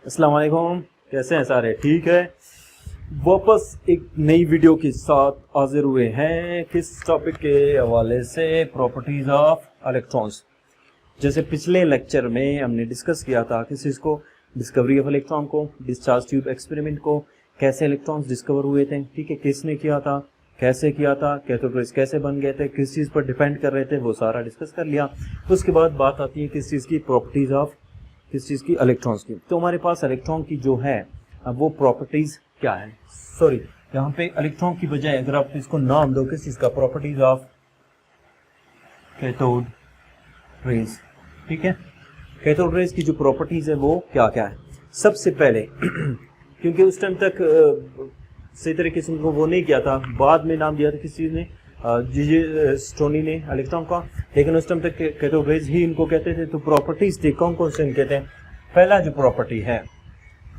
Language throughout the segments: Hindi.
अस्सलाम वालेकुम, कैसे हैं सारे? ठीक है। वापस एक नई वीडियो के साथ हाजिर हुए हैं। किस टॉपिक के हवाले से? Properties of electrons. जैसे पिछले लेक्चर में हमने डिस्कस किया था किस चीज़ को, डिस्कवरी ऑफ इलेक्ट्रॉन को, डिस्चार्ज ट्यूब एक्सपेरिमेंट को, कैसे इलेक्ट्रॉन्स डिस्कवर हुए थे, ठीक है, किसने किया था, कैसे किया था, कैथोड रेज कैसे बन गए थे, किस चीज़ पर डिपेंड कर रहे थे, वो सारा डिस्कस कर लिया। उसके बाद बात आती है किस चीज़ की, प्रॉपर्टीज ऑफ किस चीज़ की, इलेक्ट्रॉन्स की। तो हमारे पास इलेक्ट्रॉन की जो है अब वो प्रॉपर्टीज क्या है, सॉरी यहाँ पे इलेक्ट्रॉन की बजाय अगर आप इसको नाम दो किस चीज़ का, प्रॉपर्टीज ऑफ कैथोड रेज, ठीक है। कैथोड रेज की जो प्रॉपर्टीज है वो क्या क्या है? सबसे पहले क्योंकि उस टाइम तक सही तरीके से उनको वो नहीं किया था, बाद में नाम दिया था किस चीज़ ने, जी स्टोनी ने इलेक्ट्रॉन का, लेकिन उस टाइम तक कैथोड रेज ही इनको कहते थे। तो प्रॉपर्टीज थे, कौन कौन से कहते हैं? पहला जो प्रॉपर्टी है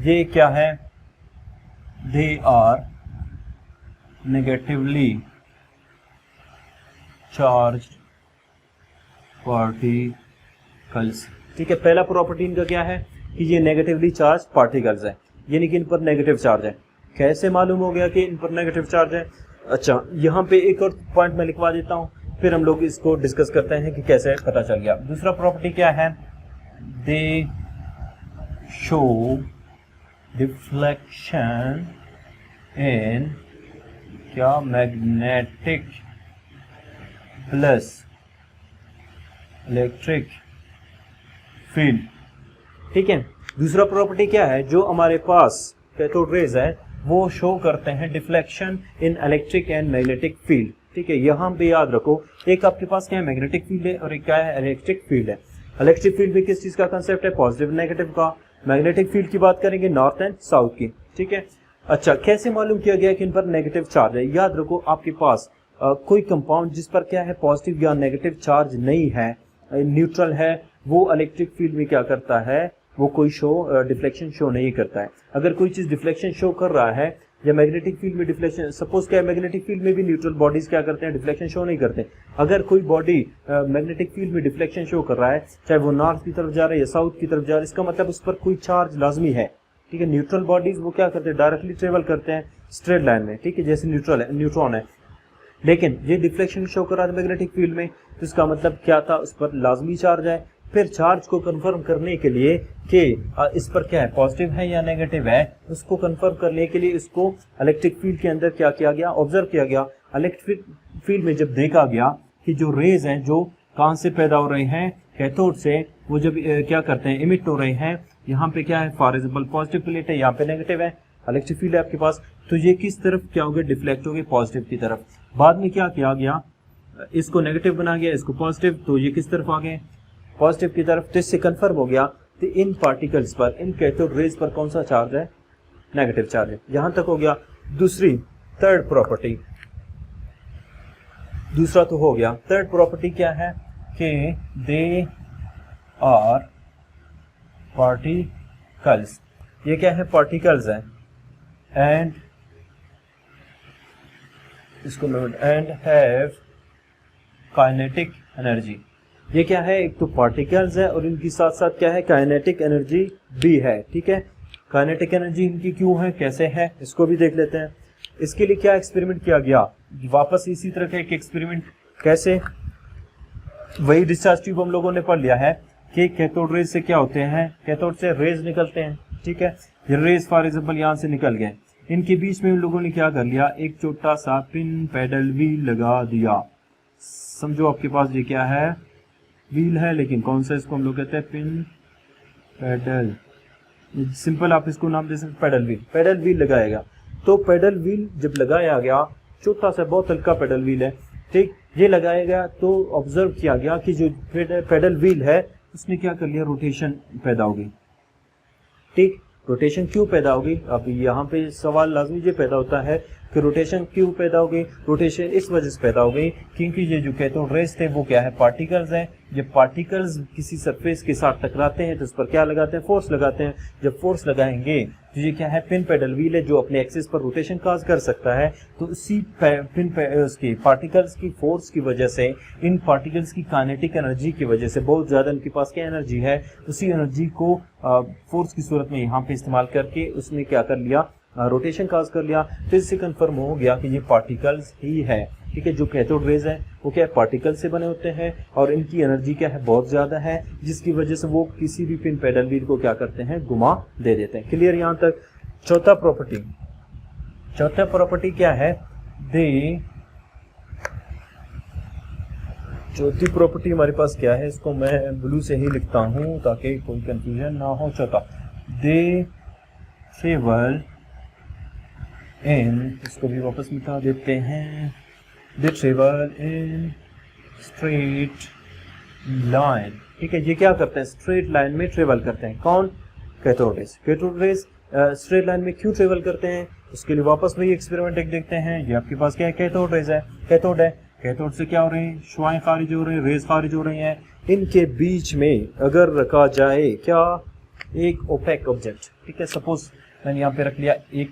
ये क्या है, they are negatively charge particles, ठीक है। पहला प्रॉपर्टी इनका क्या है कि ये नेगेटिवली चार्ज पार्टिकल्स है, यानी कि इन पर नेगेटिव चार्ज है। कैसे मालूम हो गया कि इन पर नेगेटिव चार्ज है? अच्छा, यहाँ पे एक और पॉइंट मैं लिखवा देता हूँ, फिर हम लोग इसको डिस्कस करते हैं कि कैसे पता चल गया। दूसरा प्रॉपर्टी क्या है, दे शो डिफ्लेक्शन इन क्या, मैग्नेटिक प्लस इलेक्ट्रिक फील्ड, ठीक है। दूसरा प्रॉपर्टी क्या है, जो हमारे पास कैथोड रेज है वो शो करते हैं deflection in electric and magnetic field, ठीक है। यहाँ पे याद रखो, एक आपके पास क्या है, मैग्नेटिक फील्ड है, और एक क्या है, इलेक्ट्रिक फील्ड है। इलेक्ट्रिक फील्ड भी किस चीज का कंसेप्ट है, पॉजिटिव नेगेटिव का। मैग्नेटिक फील्ड की बात करेंगे नॉर्थ एंड साउथ की, ठीक है। अच्छा, कैसे मालूम किया गया कि इन पर नेगेटिव चार्ज है? याद रखो, आपके पास कोई कंपाउंड जिस पर क्या है, पॉजिटिव या नेगेटिव चार्ज नहीं है, न्यूट्रल है, वो इलेक्ट्रिक फील्ड में क्या करता है, वो कोई डिफ्लेक्शन शो नहीं करता है। अगर कोई चीज डिफ्लेक्शन शो कर रहा है या मैग्नेटिक फील्ड में डिफ्लेक्शन, सपोज क्या है, मैग्नेटिक फील्ड में भी न्यूट्रल बॉडीज क्या करते हैं, डिफ्लेक्शन शो नहीं करते। अगर कोई बॉडी मैग्नेटिक फील्ड में डिफ्लेक्शन शो कर रहा है, चाहे वो नॉर्थ की तरफ जा रहा है या साउथ की तरफ जा रहा है, इसका मतलब उस पर कोई चार्ज लाजमी है, ठीक है। न्यूट्रल बॉडीज वो क्या करते हैं, डायरेक्टली ट्रेवल करते हैं स्ट्रेट लाइन में, ठीक है, जैसे न्यूट्रॉन है। लेकिन ये डिफ्लेक्शन शो कर रहा था मैग्नेटिक फील्ड में, तो इसका मतलब क्या था, उस पर लाजमी चार्ज है। फिर चार्ज को कंफर्म करने के लिए कि इस पर क्या है, पॉजिटिव है या नेगेटिव है, उसको कंफर्म करने के लिए इसको इलेक्ट्रिक फील्ड के अंदर क्या किया गया, ऑब्जर्व किया गया। इलेक्ट्रिक फील्ड में जब देखा गया कि जो रेज हैं जो कहाँ से पैदा हो रहे हैं, कैथोड से, वो जब क्या करते हैं, इमिट हो रहे हैं। यहाँ पे क्या है, फॉर एग्जाम्पल पॉजिटिव प्लेट है, यहाँ पे नेगेटिव है, इलेक्ट्रिक फील्ड है आपके पास, तो ये किस तरफ क्या हो गया, डिफ्लेक्ट हो गए पॉजिटिव की तरफ। बाद में क्या किया गया, इसको नेगेटिव बना गया, इसको पॉजिटिव, तो ये किस तरफ आ गए, पॉजिटिव की तरफ। तो इससे कंफर्म हो गया कि इन पार्टिकल्स पर, इन कैथोड रेज पर कौन सा चार्ज है, नेगेटिव चार्ज है। यहां तक हो गया। थर्ड प्रॉपर्टी, दूसरा तो हो गया। थर्ड प्रॉपर्टी क्या है कि दे आर पार्टिकल्स, ये क्या है, पार्टिकल्स है, एंड इसको एंड हैव काइनेटिक एनर्जी। ये क्या है, एक तो पार्टिकल्स है और इनकी साथ साथ क्या है, काइनेटिक एनर्जी भी है, ठीक है। काइनेटिक एनर्जी इनकी क्यों है, कैसे है, इसको भी देख लेते हैं। इसके लिए क्या एक्सपेरिमेंट किया गया, वापस इसी तरह का एक एक्सपेरिमेंट, कैसे, वही डिस्चार्ज ट्यूब हम लोगों ने पढ़ लिया है कि कैथोड रेज से क्या होते हैं, कैथोड से रेज निकलते हैं, ठीक है। ये रेज फॉर एग्जाम्पल यहाँ से निकल गए, इनके बीच में उन लोगों ने क्या कर लिया, एक छोटा सा पिन पैडल व्हील लगा दिया। समझो आपके पास ये क्या है, व्हील है, लेकिन कौन सा, इसको हम लोग कहते हैं पिन पैडल, सिंपल आप इसको नाम दे सकते, पैडल व्हील। पैडल व्हील लगाएगा, तो पैडल व्हील जब लगाया गया, छोटा सा बहुत हल्का पैडल व्हील है, ठीक, ये लगाया गया, तो ऑब्जर्व किया गया कि जो पैडल व्हील है उसने क्या कर लिया, रोटेशन पैदा होगी, ठीक। रोटेशन क्यों पैदा होगी, अब यहाँ पे सवाल लाजमी ये पैदा होता है कि रोटेशन क्यों पैदा हो गई? रोटेशन इस वजह से पैदा हो गई क्योंकि ये जो कैथोड रेज थे वो क्या है, पार्टिकल्स हैं। जब पार्टिकल्स किसी सरफेस के साथ टकराते हैं तो उस पर क्या लगाते हैं, फोर्स लगाते हैं। जब फोर्स लगाएंगे तो ये क्या है, पिन पेडल व्हील है जो अपने एक्सिस पर रोटेशन काज कर सकता है। तो उसी उसकी पार्टिकल्स की फोर्स की वजह से, इन पार्टिकल्स की काइनेटिक एनर्जी की वजह से, बहुत ज़्यादा इनके पास क्या एनर्जी है, उसी एनर्जी को फोर्स की सूरत में यहाँ पे इस्तेमाल करके उसने क्या कर लिया, रोटेशन काज कर लिया। तो इससे कंफर्म हो गया कि ये पार्टिकल्स ही है। ठीक है, जो कैथोड रेज है वो क्या है, पार्टिकल से बने होते हैं और इनकी एनर्जी क्या है, बहुत ज़्यादा है, जिसकी वजह से वो किसी भी पिन पेडल व्हील को क्या करते हैं, घुमा दे देते हैं। क्लियर यहाँ तक? चौथा प्रॉपर्टी क्या है, चौथी प्रॉपर्टी हमारे पास क्या है, इसको मैं ब्लू से ही लिखता हूँ ताकि कोई कंफ्यूजन ना हो। चौथा, दे ट्रेवल इन, इसको भी वापस मिटा देते हैं, they travel in straight line. ठीक है, ये क्या करते हैं, स्ट्रेट लाइन में ट्रेवल करते हैं। कौन? कैथोड रेज स्ट्रेट लाइन में क्यों ट्रेवल करते हैं, उसके लिए वापस वही एक्सपेरिमेंट एक देखते हैं। ये आपके पास क्या है, कैथोड रेज है, कैथोड से क्या हो रहे हैं, शुआएं खारिज हो रहे हैं, रेज खारिज हो रही हैं। इनके बीच में अगर रखा जाए क्या, एक ओपेक ऑब्जेक्ट। ठीक है, सपोज मैंने यहाँ पे रख लिया एक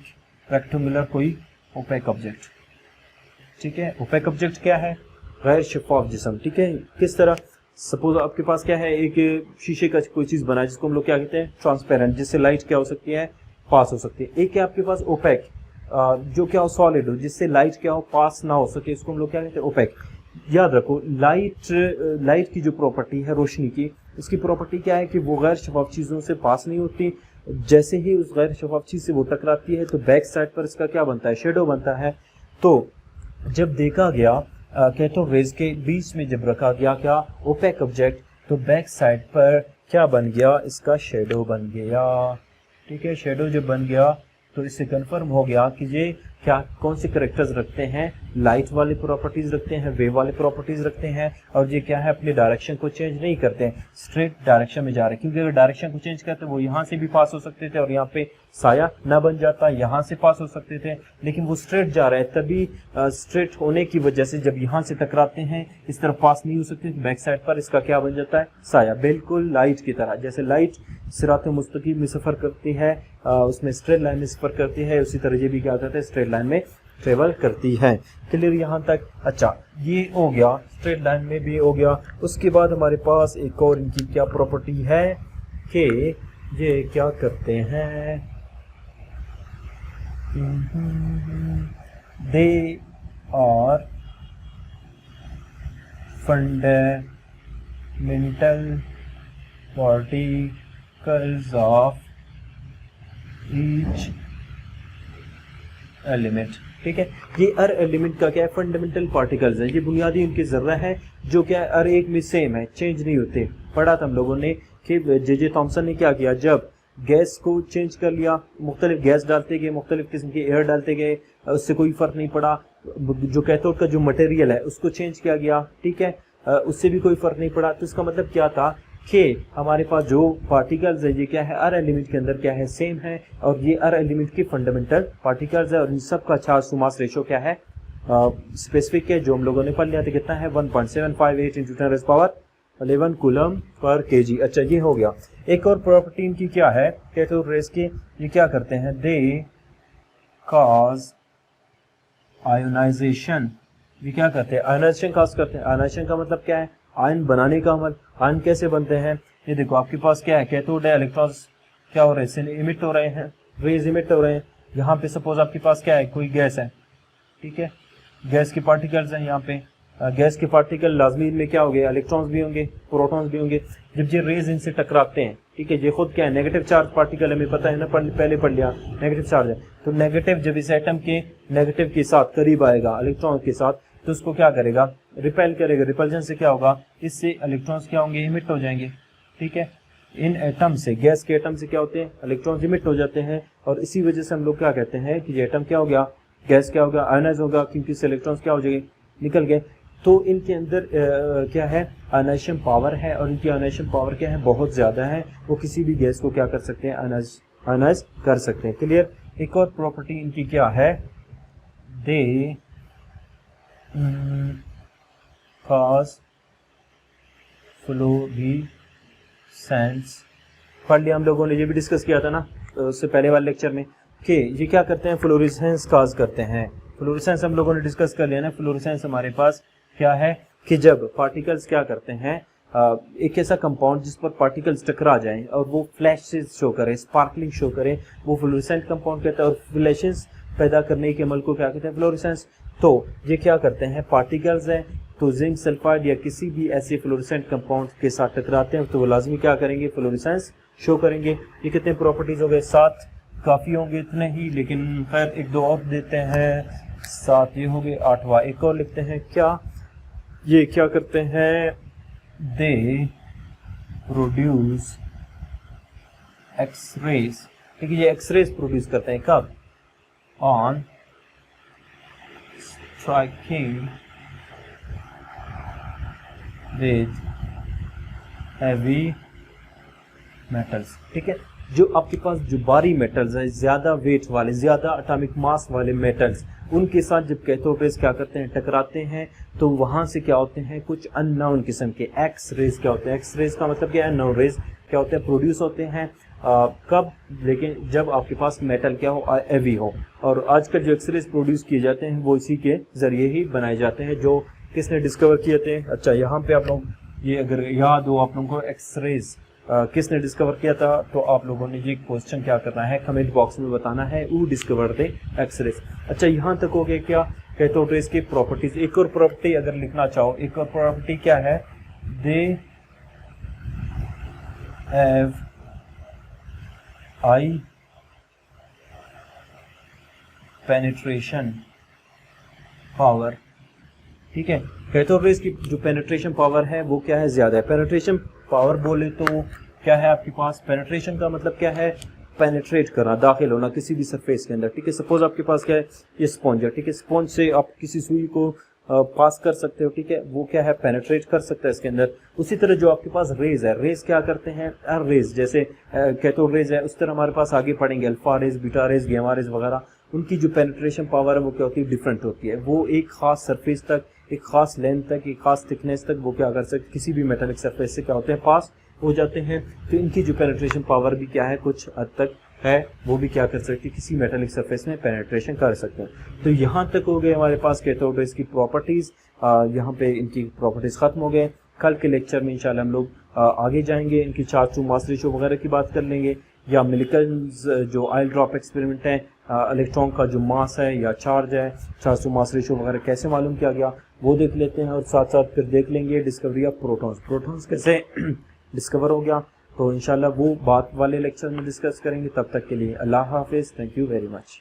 रेक्टेंगुलर कोई ओपेक ऑब्जेक्ट। ठीक है, ओपेक ऑब्जेक्ट क्या है, गैर शफाफ जिस्म। ठीक है, किस तरह, सपोज आपके पास क्या है, एक शीशे का कोई चीज बना है जिसको हम लोग क्या कहते हैं, ट्रांसपेरेंट, जिससे लाइट क्या हो सकती है, पास हो सकती है। एक है आपके पास ओपेक, जो क्या हो, सॉलिड हो, जिससे लाइट क्या हो, पास ना हो सके, इसको हम लोग क्या कहते हैं, ओपेक। याद रखो, लाइट की जो प्रॉपर्टी है, रोशनी की, उसकी प्रॉपर्टी क्या है कि वो गैर शफाफ चीज़ों से पास नहीं होती। जैसे ही उस गैर शफाफ चीज़ से वो टकराती है तो बैक साइड पर इसका क्या बनता है, शेडो बनता है। तो जब देखा गया कैथोड रेज के बीच में जब रखा गया क्या, ओपेक ऑब्जेक्ट, तो बैक साइड पर क्या बन गया, इसका शेडो बन गया। ठीक है, शेडो जब बन गया तो इससे कंफर्म हो गया कि ये क्या, कौन से करेक्टर्स रखते हैं, लाइट वाले प्रॉपर्टीज रखते हैं, वेव वाले प्रॉपर्टीज रखते हैं, और ये क्या है, अपनी डायरेक्शन को चेंज नहीं करते हैं, स्ट्रेट डायरेक्शन में जा रहे हैं। क्योंकि अगर डायरेक्शन को चेंज करते वो यहाँ से भी पास हो सकते थे और यहाँ पे साया ना बन जाता, यहाँ से पास हो सकते थे, लेकिन वो स्ट्रेट जा रहा है। तभी स्ट्रेट होने की वजह से जब यहाँ से टकराते हैं इस तरफ पास नहीं हो सकते, बैक साइड पर इसका क्या बन जाता है, साया। बिल्कुल लाइट की तरह, जैसे लाइट सिरात मुस्तकीम में सफ़र करती है, उसमें स्ट्रेट लाइन में सफ़र करती है, उसी तरह ये भी क्या करता है, स्ट्रेट लाइन में ट्रेवल करती है। क्लियर यहाँ तक? अच्छा, ये हो गया, स्ट्रेट लाइन में भी हो गया। उसके बाद हमारे पास एक और इनकी क्या प्रॉपर्टी है कि ये क्या करते हैं, they are fundamental particles of each element. ठीक है, ये हर एलिमेंट का क्या है, फंडामेंटल पार्टिकल्स है, ये बुनियादी उनके जर्रा है जो क्या हर एक में सेम है, चेंज नहीं होते। पढ़ा था हम लोगों ने कि जे थॉमसन ने क्या किया, जब गैस को चेंज कर लिया, मुख्तलिफ गैस डालते गए, मुख्तलिफ किस्म के एयर डालते गए, उससे कोई फर्क नहीं पड़ा। जो कैथोड का जो मटेरियल है उसको चेंज किया गया, ठीक है, उससे भी कोई फर्क नहीं पड़ा। तो इसका मतलब क्या था कि हमारे पास जो पार्टिकल्स है ये क्या है, हर एलिमेंट के अंदर क्या है, सेम है, और ये हर एलिमेंट के फंडामेंटल पार्टिकल्स है, और इन सब का चार्ज टू मास रेशो क्या है, स्पेसिफिक है, जो हम लोगों ने पढ़ लिया था, कितना है 1.758 × 10⁻11 कूलम पर केजी। अच्छा, ये हो गया। एक और प्रॉपर्टी इनकी क्या है कैथोड रेज की, ये क्या करते हैं, दे कॉज आयोनाइजेशन। ये क्या करते हैं, आयोनाइजेशन कॉज करते हैं। आयोनाइजेशन का मतलब क्या है, आयन बनाने का अमल। आयन कैसे बनते हैं, ये देखो आपके पास क्या है, कैथोड है, इलेक्ट्रॉन्स क्या हो रहे हैं, इमिट हो रहे हैं, रेज इमिट हो रहे हैं। यहाँ पे सपोज आपके पास क्या है, कोई गैस है, ठीक है, गैस के पार्टिकल्स हैं यहाँ पे। गैस के पार्टिकल लाजमी में क्या हो गए, इलेक्ट्रॉन्स भी होंगे, प्रोटॉन्स भी होंगे। जब ये रेज इनसे टकराते हैं, ठीक है, ये खुद क्या है, नेगेटिव चार्ज पार्टिकल, हमें पता है ना, पहले पढ़ लिया, नेगेटिव चार्ज है। तो नेगेटिव जब इस एटम के नेगेटिव के साथ करीब आएगा इलेक्ट्रॉन के साथ, तो उसको क्या करेगा, रिपेल करेगा। रिपल्जन से क्या होगा, इससे इलेक्ट्रॉन्स क्या होंगे, इमिट हो जाएंगे। ठीक है, इन एटम से, गैस के एटम से क्या होते हैं, इलेक्ट्रॉन्स इमिट हो जाते हैं, और इसी वजह से हम लोग क्या कहते हैं कि ये एटम क्या हो गया, गैस क्या होगा, आयनाइज होगा, क्योंकि इससे इलेक्ट्रॉन्स क्या हो जाएंगे, निकल गए। तो इनके अंदर क्या है, आयनाइजेशन पावर है, और इनकी आयनाइजेशन पावर क्या है, बहुत ज़्यादा है। वो किसी भी गैस को क्या कर सकते हैं, आयनाइज कर सकते हैं। क्लियर। एक और प्रॉपर्टी इनकी क्या है, दे कॉज फ्लोरेसेंस। पढ़ लिया हम लोगों ने, ये भी डिस्कस किया था ना उससे पहले वाले लेक्चर में कि ये क्या करते हैं, फ्लोरेसेंस काज करते हैं। फ्लोरेसेंस हम लोगों ने डिस्कस कर लिया ना। फ्लोरेसेंस हमारे पास क्या है कि जब पार्टिकल्स क्या करते हैं, एक ऐसा कंपाउंड जिस पर पार्टिकल्स टकरा जाएं और वो फ्लैशेस शो करे, स्पार्कलिंग शो करे, वो फ्लोरेसेंट कंपाउंड कहता है। और फ्लैशेस पैदा करने के अमल को क्या कहते हैं, फ्लोरेसेंस। तो ये क्या करते हैं, पार्टिकल्स हैं तो जिंक सल्फाइड या किसी भी ऐसे फ्लोरेसेंट कंपाउंड के साथ टकराते हैं तो वो लाजमी क्या करेंगे, फ्लोरेसेंस शो करेंगे। ये कितने प्रॉपर्टीज हो गए, 7। काफ़ी होंगे इतने ही, लेकिन खैर एक दो और देते हैं। 7 ये हो गए, 8वां एक और लिखते हैं। क्या ये क्या करते हैं, दे प्रोड्यूस एक्सरेज। ठीक है, ये एक्सरेज प्रोड्यूस करते हैं कब, on striking with heavy metals. ठीक है, जो आपके पास जो भारी मेटल्स है, ज़्यादा वेट वाले, ज़्यादा एटॉमिक मास वाले मेटल्स, उनके साथ जब कैथोड रेज क्या करते हैं, टकराते हैं, तो वहाँ से क्या होते हैं, कुछ अननोन किस्म के एक्स रेज क्या होते हैं। एक्स रेज का मतलब क्या है, अननोन रेज क्या होते हैं, प्रोड्यूस होते हैं। कब, लेकिन जब आपके पास मेटल क्या हो, हैवी हो। और आजकल जो एक्स रेज प्रोड्यूस किए जाते हैं वो इसी के ज़रिए ही बनाए जाते हैं, जो किसने डिस्कवर किए थे। अच्छा, यहाँ पे आप लोग ये अगर याद हो आप लोगों को, एक्स रेज किसने डिस्कवर किया था, तो आप लोगों ने ये क्वेश्चन क्या करना है, कमेंट बॉक्स में बताना है, वो डिस्कवर थे एक्सरेज। अच्छा, यहाँ तक हो गया क्या, कैथोड रेज की प्रॉपर्टीज। एक और प्रॉपर्टी अगर लिखना चाहो, एक और प्रॉपर्टी क्या है, they have high penetration power. ठीक है, कैथोड रेज की जो पेनिट्रेशन पावर है वो क्या है, ज्यादा है। पेनिट्रेशन पावर बोले तो क्या है आपके पास, पेनिट्रेशन का मतलब क्या है, पेनिट्रेट करना, दाखिल होना किसी भी सरफेस के अंदर। ठीक है, सपोज आपके पास क्या है, ये स्पॉन्ज है। ठीक है, स्पॉन्ज से आप किसी सुई को पास कर सकते हो। ठीक है, वो क्या है, पेनिट्रेट कर सकता है इसके अंदर। उसी तरह जो आपके पास रेज है, रेज क्या करते हैं, हर रेज जैसे कैथोड रेज है, उस तरह हमारे पास आगे पढ़ेंगे alpha rays, beta rays, gamma rays वगैरह। उनकी जो पेनिट्रेशन पावर है वो क्या होती है, डिफरेंट होती है। वो एक खास सरफेस तक, एक खास लेंथ तक, एक खास थिकनेस तक वो क्या कर सकते, किसी भी मेटालिक सरफेस से क्या होते हैं, पास हो जाते हैं। तो इनकी जो पेनिट्रेशन पावर भी क्या है, कुछ हद तक है, वो भी क्या कर सकती है, किसी मेटालिक सरफेस में पेनिट्रेशन कर सकते हैं। तो यहाँ तक हो गए हमारे पास कैथोड रेज की प्रॉपर्टीज। यहाँ पे इनकी प्रॉपर्टीज खत्म हो गए। कल के लेक्चर में इंशाल्लाह हम लोग आगे जाएंगे, इनकी चार्ज टू मास रेशियो वगैरह की बात कर लेंगे, या मिलिकन्स जो ऑयल ड्रॉप एक्सपेरिमेंट है, इलेक्ट्रॉन का जो मास है या चार्ज है, चार्ज टू मास रेशियो वगैरह कैसे मालूम किया गया वो देख लेते हैं। और साथ साथ फिर देख लेंगे डिस्कवरी ऑफ प्रोटॉन्स, प्रोटॉन्स कैसे डिस्कवर हो गया, तो इंशाल्लाह वो बात वाले लेक्चर में डिस्कस करेंगे। तब तक के लिए अल्लाह हाफिज़, थैंक यू वेरी मच।